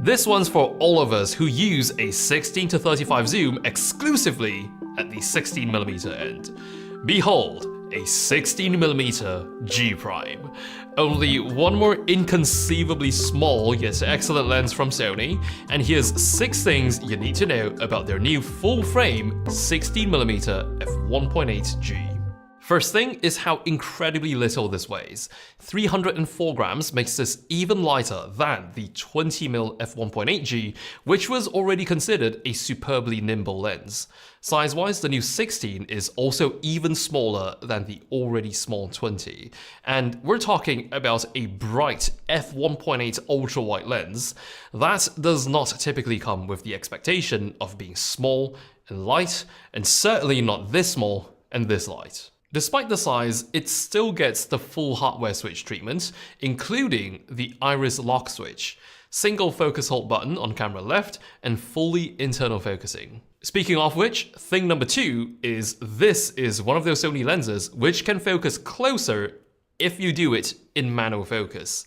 This one's for all of us who use a 16-35 zoom exclusively at the 16mm end. Behold, a 16mm G prime. Only one more inconceivably small yet excellent lens from Sony, and here's 6 things you need to know about their new full-frame 16mm F1.8 G. First thing is how incredibly little this weighs. 304 grams makes this even lighter than the 20mm F1.8 G, which was already considered a superbly nimble lens. Size-wise, the new 16 is also even smaller than the already small 20. And we're talking about a bright f1.8 ultra-wide lens. That does not typically come with the expectation of being small and light, and certainly not this small and this light. Despite the size, it still gets the full hardware switch treatment, including the iris lock switch, single focus hold button on camera left, and fully internal focusing. Speaking of which, thing number 2 is this is one of those Sony lenses which can focus closer if you do it in manual focus.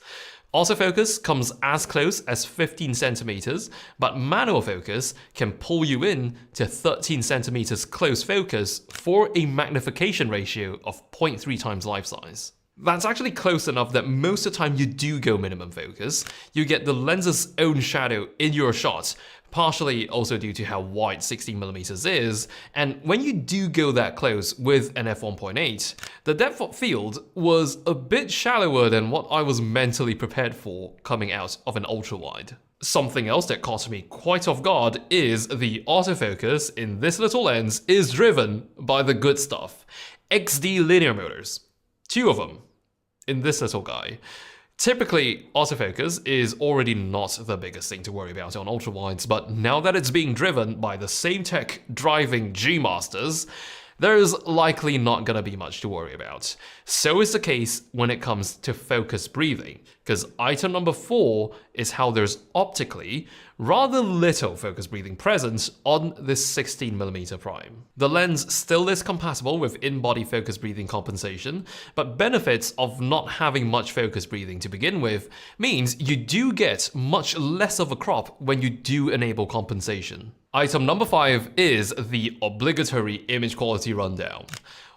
Autofocus comes as close as 15 centimeters, but manual focus can pull you in to 13 centimeters close focus for a magnification ratio of 0.3 times life size. That's actually close enough that most of the time you do go minimum focus, you get the lens's own shadow in your shot, partially also due to how wide 16mm is, and when you do go that close with an f1.8, the depth of field was a bit shallower than what I was mentally prepared for coming out of an ultra-wide. Something else that caught me quite off guard is the autofocus in this little lens is driven by the good stuff, XD linear motors. 2 of them in this little guy. Typically, autofocus is already not the biggest thing to worry about on ultrawides, but now that it's being driven by the same tech driving G Masters, there's likely not gonna be much to worry about. So is the case when it comes to focus breathing, because item number 4 is how there's optically rather little focus breathing present on this 16mm prime. The lens still is compatible with in-body focus breathing compensation, but benefits of not having much focus breathing to begin with means you do get much less of a crop when you do enable compensation. Item number 5 is the obligatory image quality rundown.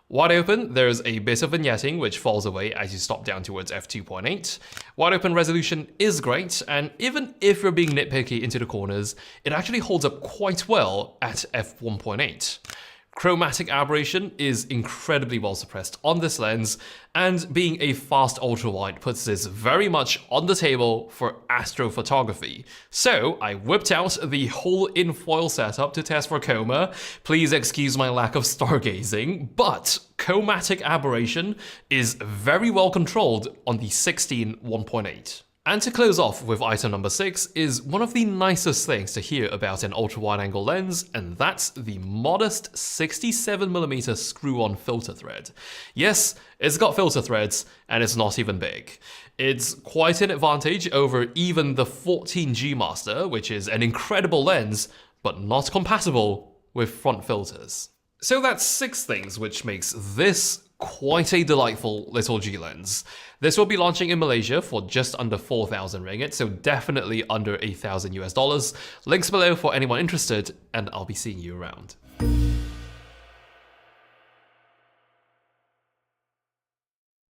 Wide open, there's a bit of vignetting which falls away as you stop down towards f2.8. Wide open resolution is great, and even if you're being nitpicky into the corners, it actually holds up quite well at f1.8. Chromatic aberration is incredibly well suppressed on this lens, and being a fast ultra-wide puts this very much on the table for astrophotography. So I whipped out the whole in-foil setup to test for chroma. Please excuse my lack of stargazing, but chromatic aberration is very well controlled on the 16 1.8. And to close off with item number 6 is one of the nicest things to hear about an ultra-wide-angle lens, and that's the modest 67mm screw-on filter thread. Yes, it's got filter threads, and it's not even big. It's quite an advantage over even the 14 G Master, which is an incredible lens, but not compatible with front filters. So that's 6 things which makes this quite a delightful little G lens. This will be launching in Malaysia for just under 4,000 ringgit, so definitely under $1,000 US. Links below for anyone interested, and I'll be seeing you around.